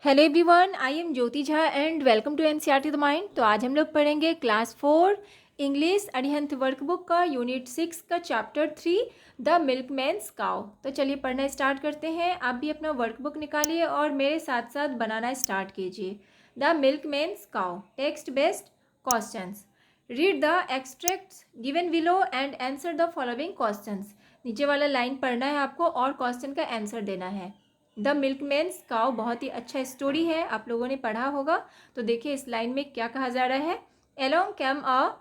Hello everyone, I am Jyoti Jha and welcome to NCERT the mind. तो आज हम लोग पढ़ेंगे क्लास 4 इंग्लिश अरिहंत वर्कबुक का यूनिट 6 का चैप्टर 3 द मिल्कमैन्स काउ। तो चलिए पढ़ना स्टार्ट करते हैं। आप भी अपना वर्कबुक निकालिए और मेरे साथ साथ बनाना स्टार्ट कीजिए। The milkman's cow, text based questions. Read the extracts given below and answer the following questions. नीचे वाला लाइन पढ़ना है आपको और क्वेश्चन का आंसर देना है। द मिल्कमैन्स काउ बहुत ही अच्छा स्टोरी है, आप लोगों ने पढ़ा होगा। तो देखिए इस लाइन में क्या कहा जा रहा है। Along came a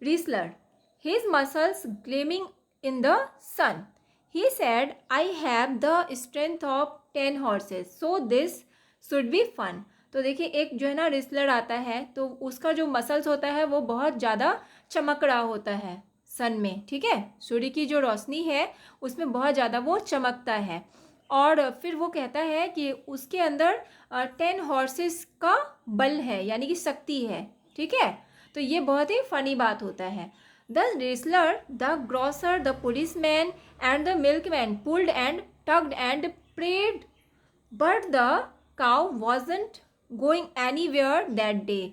wrestler, his muscles gleaming in the sun. He said, I have the strength of 10 horses, so this should be fun. तो देखिए एक जो है ना रिसलर आता है, तो उसका जो मसल्स होता है वो बहुत ज़्यादा चमक रहा होता है सन में, ठीक है। सूर्य की जो रोशनी है उसमें बहुत ज़्यादा वो चमकता है। और फिर वो कहता है कि उसके अंदर 10 हॉर्सेस का बल है, यानी कि शक्ति है, ठीक है। तो ये बहुत ही फनी बात होता है। The wrestler, the grocer, the policeman and the milkman pulled and tugged and pried, but the cow wasn't going anywhere that day.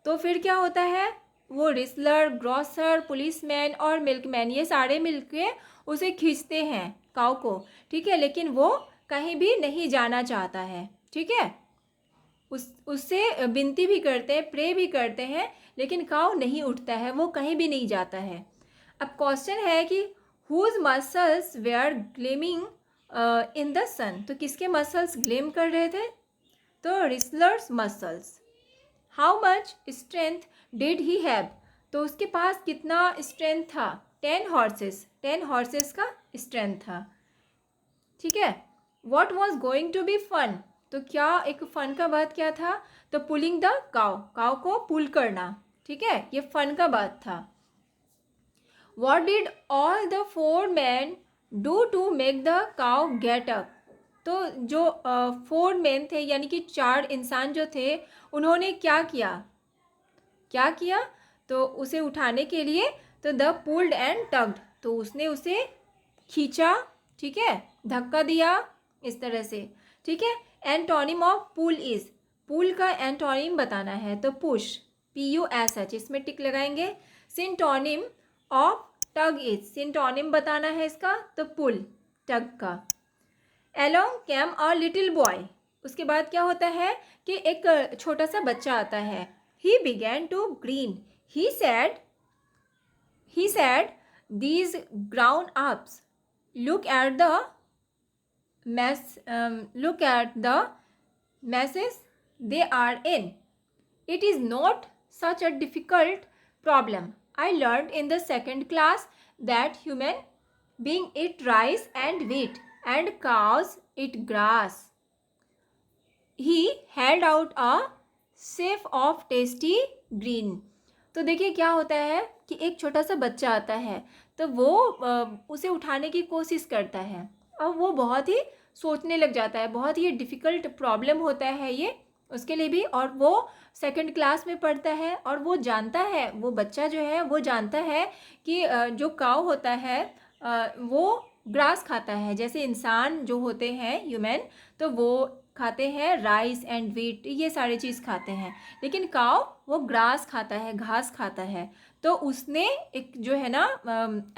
तो फिर क्या होता है, वो रिसलर, ग्रॉसर, पुलिसमैन और मिल्कमैन ये सारे मिलके उसे खींचते हैं काऊ को, ठीक है। लेकिन वो कहीं भी नहीं जाना चाहता है, ठीक है। उससे विनती भी करते हैं, प्रे भी करते हैं, लेकिन काऊ नहीं उठता है, वो कहीं भी नहीं जाता है। अब क्वेश्चन है कि whose muscles were gleaming in the sun. तो किसके मसल्स ग्लेम कर रहे थे? तो wrestler's muscles. How much strength did he have. तो उसके पास कितना स्ट्रेंथ था? 10 हॉर्सेस, 10 हॉर्सेस का स्ट्रेंथ था, ठीक है। What was going to be fun. तो क्या एक फन का बात क्या था? तो पुलिंग द काउ, काउ को पुल करना, ठीक है, ये फन का बात था। What did all the 4 man do to make the cow get up. तो जो 4 मैन थे, यानी कि 4 इंसान जो थे, उन्होंने क्या किया? क्या किया? तो उसे उठाने के लिए, तो द पुल्ड एंड टग्ड, तो उसने उसे खींचा, ठीक है, धक्का दिया, इस तरह से, ठीक है। एंटोनिम ऑफ पुल इज, पुल का एंटोनिम बताना है, तो पुश, PUSH, इसमें टिक लगाएंगे। सिंटोनिम ऑफ टग इज, सिंटोनिम बताना है इसका, तो पुल, टग का। Along came a little boy, उसके बाद क्या होता है कि एक छोटा सा बच्चा आता है। He began to grin, he said, he said, these grown ups, look at the look at the messes they are in. It is not such a difficult problem. I learned in the second class that human being eat rice and wheat and cows eat grass. He held out a safe of tasty green. तो देखिए क्या होता है कि एक छोटा सा बच्चा आता है, तो वो उसे उठाने की कोशिश करता है और वो बहुत ही सोचने लग जाता है, बहुत ही डिफ़िकल्ट प्रॉब्लम होता है ये उसके लिए भी। और वो सेकंड क्लास में पढ़ता है और वो जानता है, वो बच्चा जो है वो जानता है कि जो काऊ होता है वो ग्रास खाता है, जैसे इंसान जो होते हैं ह्यूमन, तो वो खाते हैं राइस एंड व्हीट, ये सारी चीज़ खाते हैं। लेकिन काऊ वो ग्रास खाता है, घास खाता है। तो उसने एक जो है ना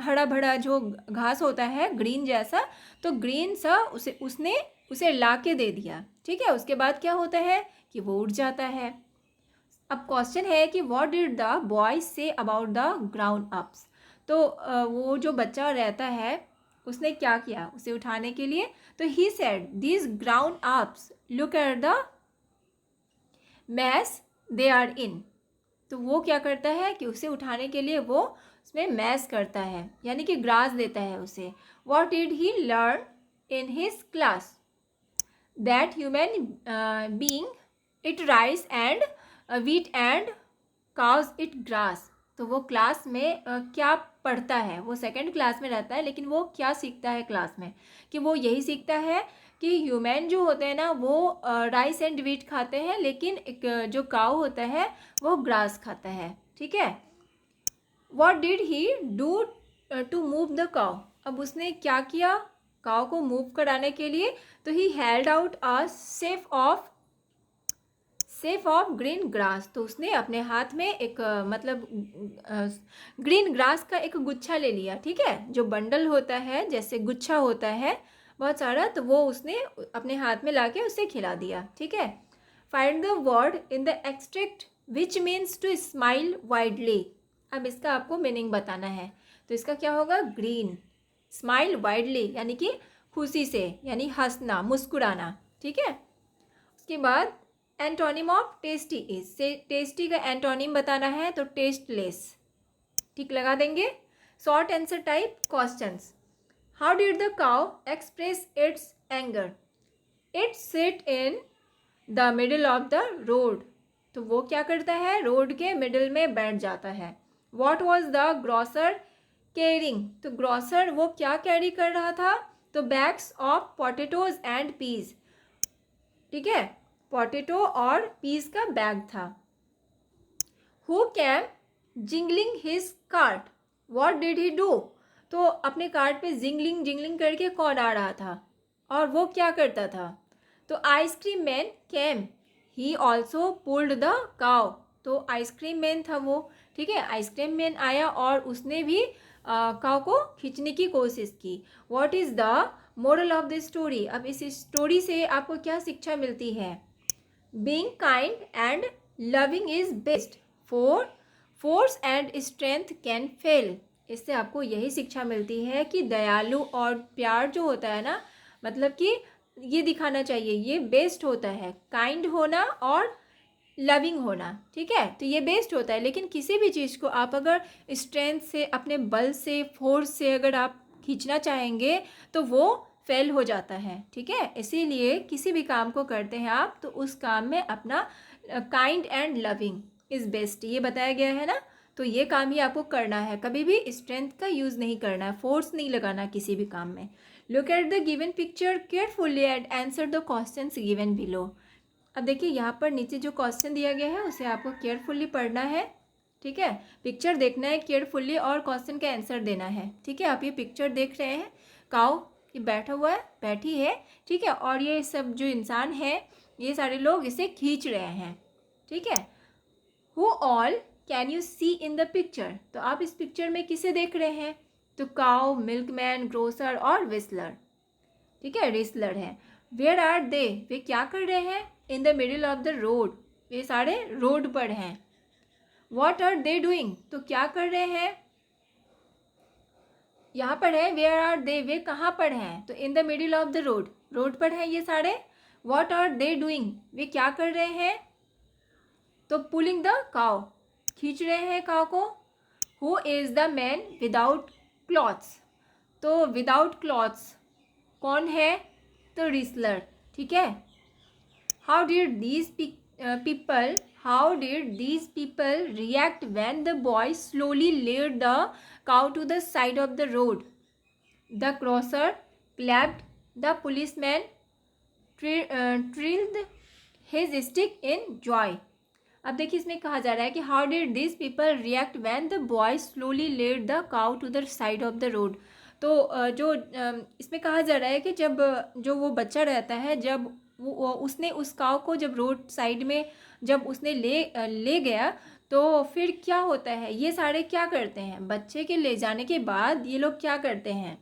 हरा भरा जो घास होता है ग्रीन जैसा, तो ग्रीन सा उसने उसे ला के दे दिया, ठीक है। उसके बाद क्या होता है कि वो उड़ जाता है। अब क्वेश्चन है कि what did the boy say about the ground ups. तो वो जो बच्चा रहता है उसने क्या किया उसे उठाने के लिए? तो he said, these grown ups look at the mess they are in. तो वो क्या करता है कि उसे उठाने के लिए वो उसमें मैस करता है, यानी कि ग्रास देता है उसे। What did he learn in his class? That human being it rice and wheat and cows eat grass। तो वो क्लास में क्या पढ़ता है? वो सेकंड क्लास में रहता है, लेकिन वो क्या सीखता है क्लास में? कि वो यही सीखता है कि ह्यूमन जो होते हैं ना वो राइस एंड व्हीट खाते हैं, लेकिन एक जो काऊ होता है वो ग्रास खाता है, ठीक है। What did he do to move the cow. अब उसने क्या किया काऊ को मूव कराने के लिए? तो he held out a sheaf of safe of green grass, तो उसने अपने हाथ में एक मतलब ग्रीन ग्रास का एक गुच्छा ले लिया, ठीक है, जो बंडल होता है जैसे गुच्छा होता है बहुत सारा, तो वो उसने अपने हाथ में लाके उसे खिला दिया, ठीक है। Find the word in the extract which means to smile widely. अब इसका आपको मीनिंग बताना है, तो इसका क्या होगा, ग्रीन, स्माइल वाइडली यानी कि खुशी से, यानी हंसना, मुस्कुराना, ठीक है। उसके बाद एंटोनिम ऑफ टेस्टी इज, से टेस्टी का एंटोनिम बताना है तो टेस्टलेस, ठीक लगा देंगे। Short answer type questions. How did the cow express it's anger, it sit in the middle of the road, तो वो क्या करता है, रोड के मिडल में बैठ जाता है। What was the grocer carrying, तो ग्रॉसर वो क्या कैरी कर रहा था, तो bags of potatoes and peas, ठीक है, पोटैटो और पीस का बैग था। Who came jingling his cart, what did he do, तो अपने कार्ट पे जिंगलिंग जिंगलिंग करके कौन आ रहा था और वो क्या करता था, तो ice cream man came, he also pulled the cow, तो आइसक्रीम मैन था वो, ठीक है, आइसक्रीम मैन आया और उसने भी काउ को खींचने की कोशिश की। What is the moral of the story, अब इस स्टोरी से आपको क्या शिक्षा मिलती है, being kind and loving is best, force and strength can fail, इससे आपको यही शिक्षा मिलती है कि दयालु और प्यार जो होता है ना, मतलब कि ये दिखाना चाहिए, ये बेस्ट होता है, काइंड होना और लविंग होना, ठीक है, तो ये बेस्ट होता है। लेकिन किसी भी चीज़ को आप अगर स्ट्रेंथ से, अपने बल से, फोर्स से अगर आप खींचना चाहेंगे तो वो फेल हो जाता है, ठीक है। इसीलिए किसी भी काम को करते हैं आप तो उस काम में अपना kind and loving is best, ये बताया गया है ना, तो ये काम ही आपको करना है, कभी भी स्ट्रेंथ का यूज़ नहीं करना है, फोर्स नहीं लगाना किसी भी काम में। Look at the given picture carefully and answer the questions given below. अब देखिए यहाँ पर नीचे जो क्वेश्चन दिया गया है उसे आपको केयरफुली पढ़ना है, ठीक है, पिक्चर देखना है केयरफुली और क्वेश्चन का आंसर देना है, ठीक है। आप ये पिक्चर देख रहे हैं, काऊ ये बैठा हुआ है, बैठी है, ठीक है, और ये सब जो इंसान है ये सारे लोग इसे खींच रहे हैं, ठीक है। Who all can you see in the picture, तो आप इस पिक्चर में किसे देख रहे हैं, तो काऊ, मिल्कमैन, ग्रोसर और विस्लर, ठीक है, रिस्लर है। वेयर आर दे, वे क्या कर रहे हैं, in the middle of the road, वे सारे रोड पर हैं। वॉट आर दे डूइंग, तो क्या कर रहे हैं, यहाँ पर है वेयर आर दे, वे कहाँ पर हैं, तो इन the middle of the road, road पर हैं ये सारे। वॉट आर दे डूइंग, वे क्या कर रहे हैं, तो पुलिंग द काउ, खींच रहे हैं काउ को। Who is the man without clothes, तो विदाउट क्लॉथ्स कौन है, तो रिस्लर, ठीक है। How did these people react when the boy slowly led the cow to the side of the road, the crosser clapped, the policeman trilled his stick in joy. अब देखिए इसमें कहा जा रहा है कि how did this people react when the boy slowly led the cow to the side of the road, तो जो इसमें कहा जा रहा है कि जब जो वो बच्चा रहता है, जब वो उसने उस काऊ को जब रोड साइड में जब उसने ले गया, तो फिर क्या होता है, ये सारे क्या करते हैं, बच्चे के ले जाने के बाद ये लोग क्या करते हैं,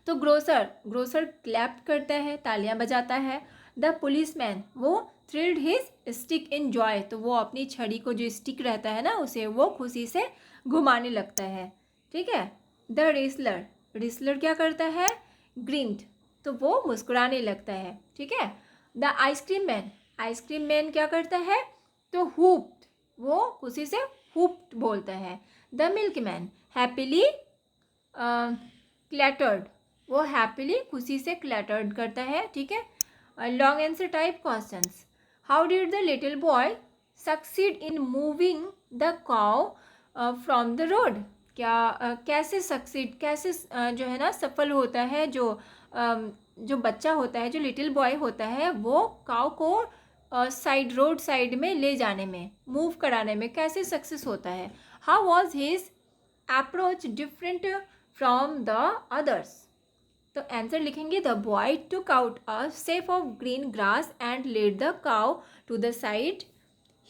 तो ग्रोसर क्लैप करता है, तालियां बजाता है। द पुलिसमैन वो thrilled his stick in Joy, तो वो अपनी छड़ी को जो स्टिक रहता है ना उसे वो खुशी से घुमाने लगता है, ठीक है। द रिसलर क्या करता है, ग्रीन्ड, तो वो मुस्कुराने लगता है, ठीक है। द आइसक्रीम मैन क्या करता है, तो हुप्ड, वो खुशी से हुप्ड बोलता है। द मिल्कमैन हैप्पीली क्लैटर्ड, वो हैप्पीली खुशी से क्लैटर्ड करता है, ठीक है। Long answer type questions. How did the little boy succeed in moving the cow from the road, क्या कैसे सक्सीड, कैसे जो है ना सफल होता है, जो बच्चा होता है, जो लिटिल बॉय होता है, वो काउ को रोड साइड में ले जाने में, मूव कराने में कैसे सक्सेस होता है। How was his approach different from the others, तो आंसर लिखेंगे the boy took out a sheaf of green grass and led the cow to the side,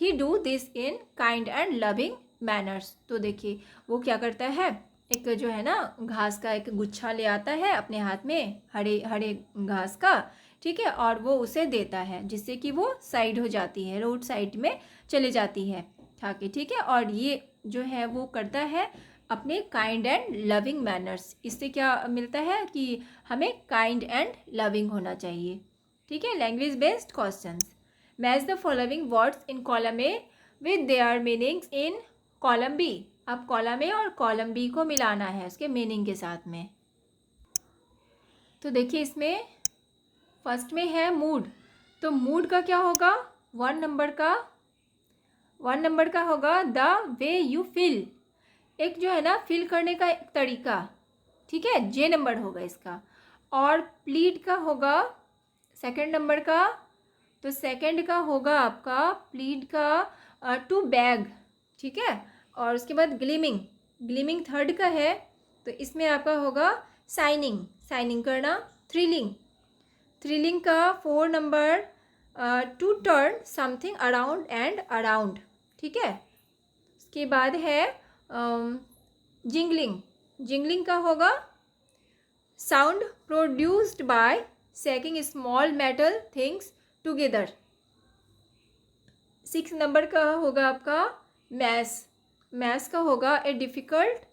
he do this in kind and loving manners. तो देखिए वो क्या करता है, एक जो है ना घास का एक गुच्छा ले आता है अपने हाथ में, हरे हरे घास का, ठीक है, और वो उसे देता है जिससे कि वो साइड हो जाती है, रोड साइड में चले जाती है खाके, ठीक है। और ये जो है वो करता है अपने काइंड एंड लविंग मैनर्स। इससे क्या मिलता है कि हमें काइंड एंड लविंग होना चाहिए, ठीक है। Language based questions, match the following words in column A with their meanings in column B. अब कॉलम ए और कॉलम बी को मिलाना है उसके मीनिंग के साथ में। तो देखिए इसमें फर्स्ट में है मूड, तो मूड का क्या होगा, वन नंबर का होगा द वे यू फील, एक जो है ना फील करने का एक तरीका, ठीक है, जे नंबर होगा इसका। और प्लीड का होगा सेकंड नंबर का, तो सेकंड का होगा आपका प्लीड का टू बैग, ठीक है। और उसके बाद ग्लीमिंग थर्ड का है, तो इसमें आपका होगा साइनिंग करना। थ्रिलिंग का four number to turn something around and around, ठीक है। उसके बाद है जिंगलिंग का होगा sound produced by shaking small metal things together. Six number का होगा आपका मैस का होगा ए डिफ़िकल्ट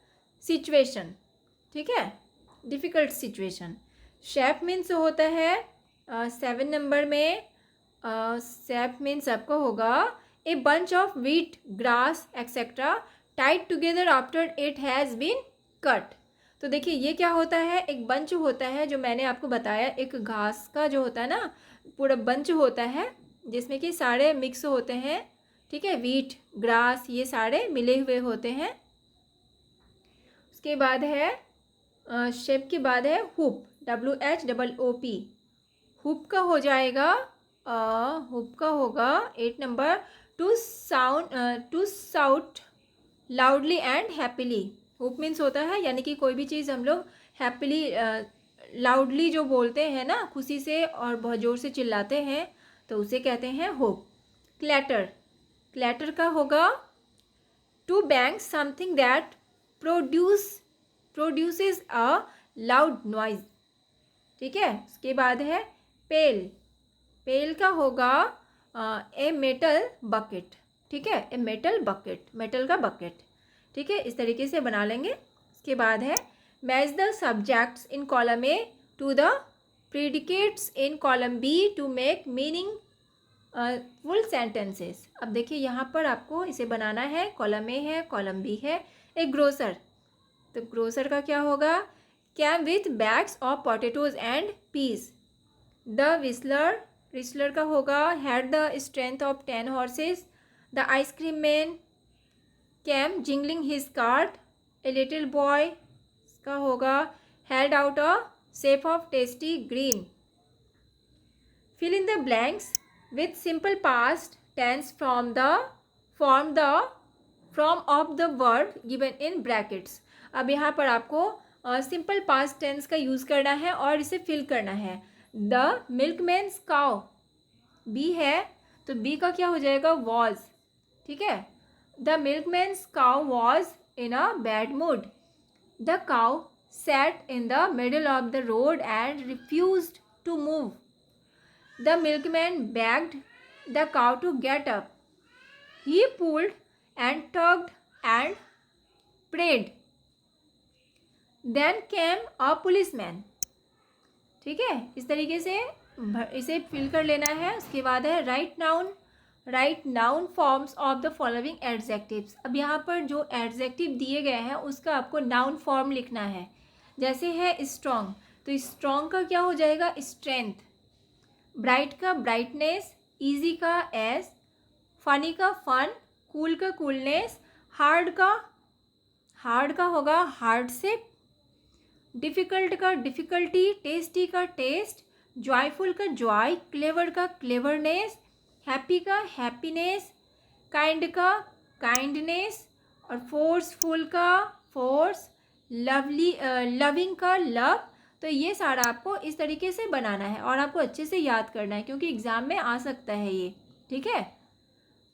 सिचुएशन, ठीक है, डिफ़िकल्ट सिचुएशन। शेप मीन्स होता है सेवन नंबर में, शेप मीन्स आपका होगा a bunch of wheat grass etcetera tied together after it has been cut. तो देखिए ये क्या होता है, एक बंच होता है जो मैंने आपको बताया, एक घास का जो होता है ना पूरा बंच होता है जिसमें कि सारे मिक्स होते हैं, ठीक है, व्हीट ग्रास ये सारे मिले हुए होते हैं। उसके बाद है शेप के बाद है हुप, WHOOP, हुप का हो जाएगा हुप का होगा eight number to shout loudly and happily. Whoop means होता है यानी कि कोई भी चीज़ हम लोग हैप्पीली लाउडली जो बोलते हैं ना खुशी से और बहुत ज़ोर से चिल्लाते हैं तो उसे कहते हैं हुप। क्लैटर का होगा to bang something that produces a loud noise, ठीक है। उसके बाद है पेल का होगा ए मेटल बकेट, ठीक है, ए मेटल का बकेट, ठीक है, इस तरीके से बना लेंगे। उसके बाद है match the subjects in column A to the predicates in column B to make meaningful sentences. अब देखिए यहाँ पर आपको इसे बनाना है, कॉलम ए है कॉलम बी है, एक ग्रोसर, तो ग्रोसर का क्या होगा came with bags of potatoes and peas. The wrestler का होगा had the strength of 10 horses. The ice cream man came jingling his cart. A little boy का होगा held out a shape of tasty green. Fill in the blanks with simple past tense from of the word given in brackets। अब यहाँ पर आपको simple past tense का use करना है और इसे फिल करना है। द मिल्कमैन्स काउ बी है तो बी का क्या हो जाएगा वॉज, ठीक है। The milkman's cow was in a bad mood. The cow sat in the middle of the road and refused to move. The milkman begged the cow to get up. He pulled and tugged and prayed. Then came a policeman. ठीक है, इस तरीके से इसे fill कर लेना है। उसके बाद है right noun forms of the following adjectives. अब यहाँ पर जो एडजेक्टिव दिए गए हैं उसका आपको नाउन फॉर्म लिखना है। जैसे है स्ट्रॉन्ग, तो स्ट्रॉन्ग का क्या हो जाएगा स्ट्रेंथ। ब्राइट का ब्राइटनेस, इजी का एस, फनी का फन, कूल का कूलनेस, हार्ड का होगा हार्डशिप, डिफ़िकल्ट का डिफ़िकल्टी, टेस्टी का टेस्ट, जॉयफुल का जॉय, क्लेवर का क्लेवरनेस, हैप्पी का हैप्पीनेस, काइंड का काइंडनेस, और फोर्सफुल का फोर्स, लविंग का लव, तो ये सारा आपको इस तरीके से बनाना है और आपको अच्छे से याद करना है क्योंकि एग्ज़ाम में आ सकता है ये, ठीक है।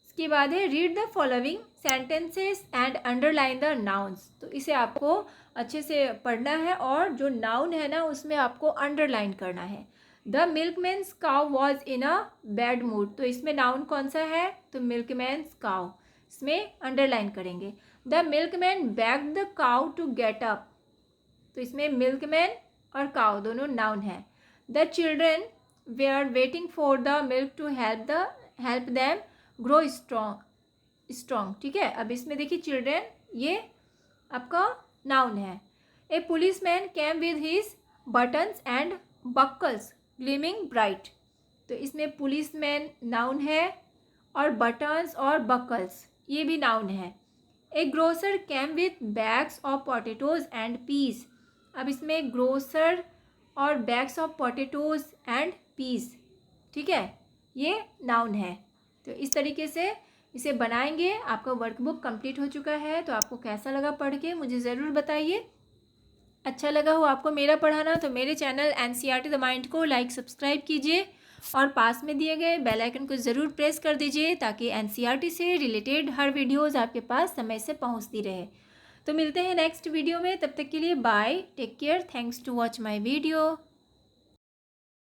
इसके बाद है read the following sentences and underline the nouns. तो इसे आपको अच्छे से पढ़ना है और जो नाउन है ना उसमें आपको अंडरलाइन करना है। The milkman's cow was in a bad mood. तो इसमें नाउन कौन सा है, तो मिल्कमैन्स काउ, इसमें अंडरलाइन करेंगे। The milkman begged the cow to get up. तो इसमें मिल्कमैन और काउ दोनों नाउन है। The children they are waiting for the milk to help them grow strong, ठीक है। अब इसमें देखिए चिल्ड्रेन ये आपका नाउन है। A policeman came with his buttons and buckles gleaming bright. तो इसमें पुलिस मैन नाउन है और बटन्स और बक्कल्स ये भी नाउन है। A grocer came with bags of potatoes and peas. अब इसमें ग्रोसर और bags of potatoes and peas, ठीक है, ये नाउन है। तो इस तरीके से इसे बनाएंगे। आपका वर्कबुक कंप्लीट हो चुका है। तो आपको कैसा लगा पढ़ के मुझे ज़रूर बताइए। अच्छा लगा हो आपको मेरा पढ़ाना तो मेरे चैनल एनसीईआरटी द माइंड को लाइक सब्सक्राइब कीजिए और पास में दिए गए बेल आइकन को ज़रूर प्रेस कर दीजिए ताकि एनसीईआरटी से रिलेटेड हर वीडियोज़ आपके पास समय से पहुंचती रहे। तो मिलते हैं नेक्स्ट वीडियो में, तब तक के लिए bye, take care, thanks to watch my video.